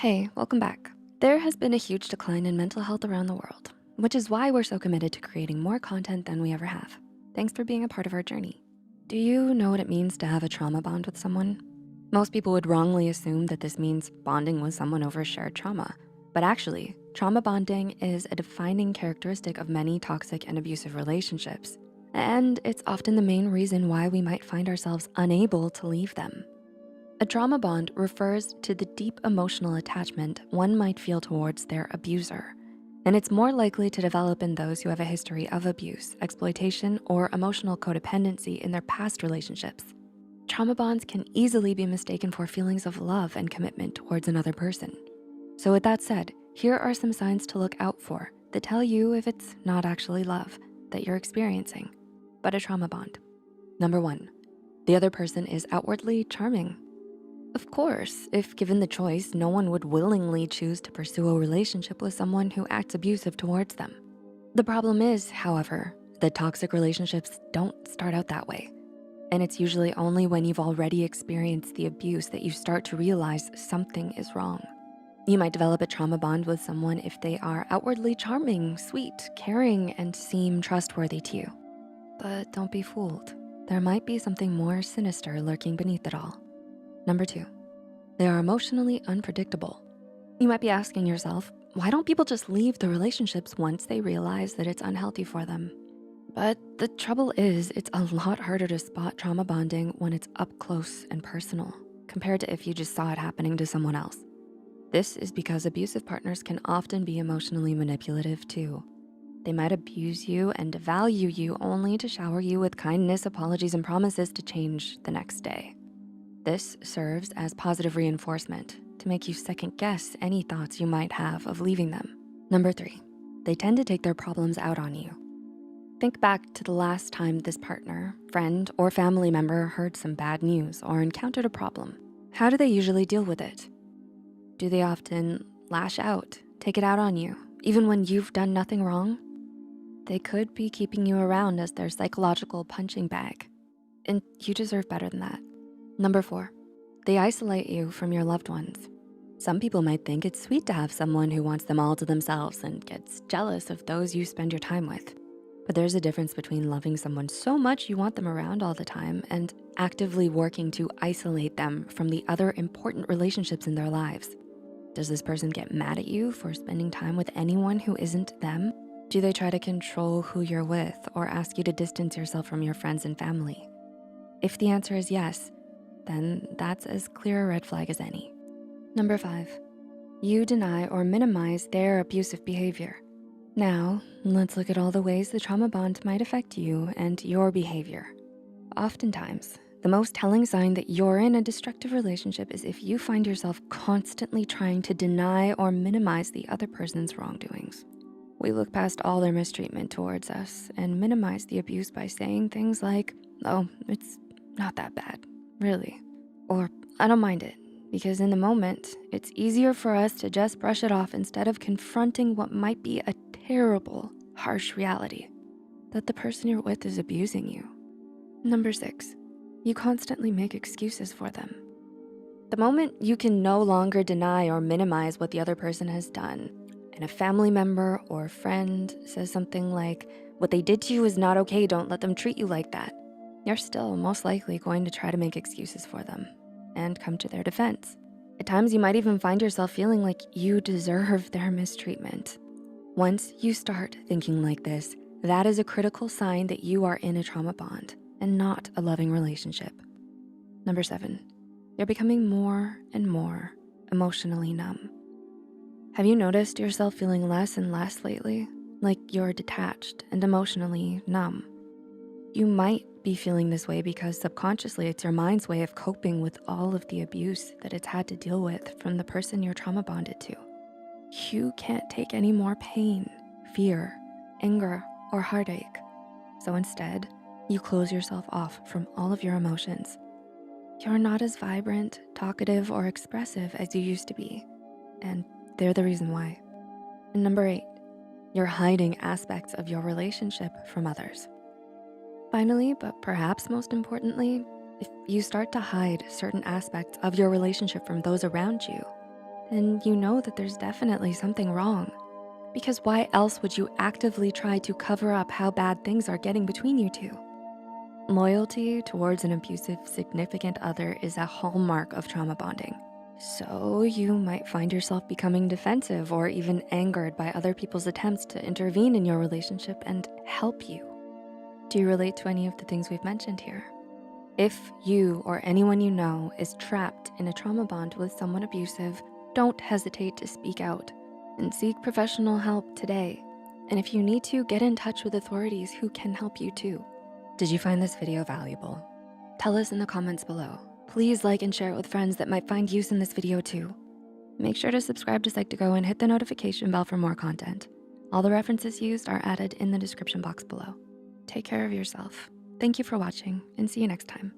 Hey, welcome back. There has been a huge decline in mental health around the world, which is why we're so committed to creating more content than we ever have. Thanks for being a part of our journey. Do you know what it means to have a trauma bond with someone? Most people would wrongly assume that this means bonding with someone over shared trauma. But actually, trauma bonding is a defining characteristic of many toxic and abusive relationships. And it's often the main reason why we might find ourselves unable to leave them. A trauma bond refers to the deep emotional attachment one might feel towards their abuser, and it's more likely to develop in those who have a history of abuse, exploitation, or emotional codependency in their past relationships. Trauma bonds can easily be mistaken for feelings of love and commitment towards another person. So with that said, here are some signs to look out for that tell you if it's not actually love that you're experiencing, but a trauma bond. Number one, the other person is outwardly charming. Of course, if given the choice, no one would willingly choose to pursue a relationship with someone who acts abusive towards them. The problem is, however, that toxic relationships don't start out that way. And it's usually only when you've already experienced the abuse that you start to realize something is wrong. You might develop a trauma bond with someone if they are outwardly charming, sweet, caring, and seem trustworthy to you. But don't be fooled. There might be something more sinister lurking beneath it all. Number two, they are emotionally unpredictable. You might be asking yourself, why don't people just leave the relationships once they realize that it's unhealthy for them? But the trouble is, it's a lot harder to spot trauma bonding when it's up close and personal compared to if you just saw it happening to someone else. This is because abusive partners can often be emotionally manipulative too. They might abuse you and devalue you only to shower you with kindness, apologies, and promises to change the next day. This serves as positive reinforcement to make you second guess any thoughts you might have of leaving them. Number three, they tend to take their problems out on you. Think back to the last time this partner, friend, or family member heard some bad news or encountered a problem. How do they usually deal with it? Do they often lash out, take it out on you, even when you've done nothing wrong? They could be keeping you around as their psychological punching bag, and you deserve better than that. Number four, they isolate you from your loved ones. Some people might think it's sweet to have someone who wants them all to themselves and gets jealous of those you spend your time with. But there's a difference between loving someone so much you want them around all the time and actively working to isolate them from the other important relationships in their lives. Does this person get mad at you for spending time with anyone who isn't them? Do they try to control who you're with or ask you to distance yourself from your friends and family? If the answer is yes, then that's as clear a red flag as any. Number five, you deny or minimize their abusive behavior. Now, let's look at all the ways the trauma bond might affect you and your behavior. Oftentimes, the most telling sign that you're in a destructive relationship is if you find yourself constantly trying to deny or minimize the other person's wrongdoings. We look past all their mistreatment towards us and minimize the abuse by saying things like, oh, it's not that bad, really. Or, I don't mind it, because in the moment, it's easier for us to just brush it off instead of confronting what might be a terrible, harsh reality, that the person you're with is abusing you. Number six, you constantly make excuses for them. The moment you can no longer deny or minimize what the other person has done, and a family member or friend says something like, what they did to you is not okay, don't let them treat you like that, you're still most likely going to try to make excuses for them and come to their defense. At times, you might even find yourself feeling like you deserve their mistreatment. Once you start thinking like this, that is a critical sign that you are in a trauma bond and not a loving relationship. Number seven, you're becoming more and more emotionally numb. Have you noticed yourself feeling less and less lately? Like you're detached and emotionally numb? You might be feeling this way because subconsciously it's your mind's way of coping with all of the abuse that it's had to deal with from the person you're trauma bonded to. You can't take any more pain, fear, anger, or heartache. So instead, you close yourself off from all of your emotions. You're not as vibrant, talkative, or expressive as you used to be, and they're the reason why. And number eight, you're hiding aspects of your relationship from others. Finally, but perhaps most importantly, if you start to hide certain aspects of your relationship from those around you, then you know that there's definitely something wrong. Because why else would you actively try to cover up how bad things are getting between you two? Loyalty towards an abusive significant other is a hallmark of trauma bonding. So you might find yourself becoming defensive or even angered by other people's attempts to intervene in your relationship and help you. Do you relate to any of the things we've mentioned here? If you or anyone you know is trapped in a trauma bond with someone abusive, don't hesitate to speak out and seek professional help today. And if you need to, get in touch with authorities who can help you too. Did you find this video valuable? Tell us in the comments below. Please like and share it with friends that might find use in this video too. Make sure to subscribe to Psych2Go and hit the notification bell for more content. All the references used are added in the description box below. Take care of yourself. Thank you for watching and see you next time.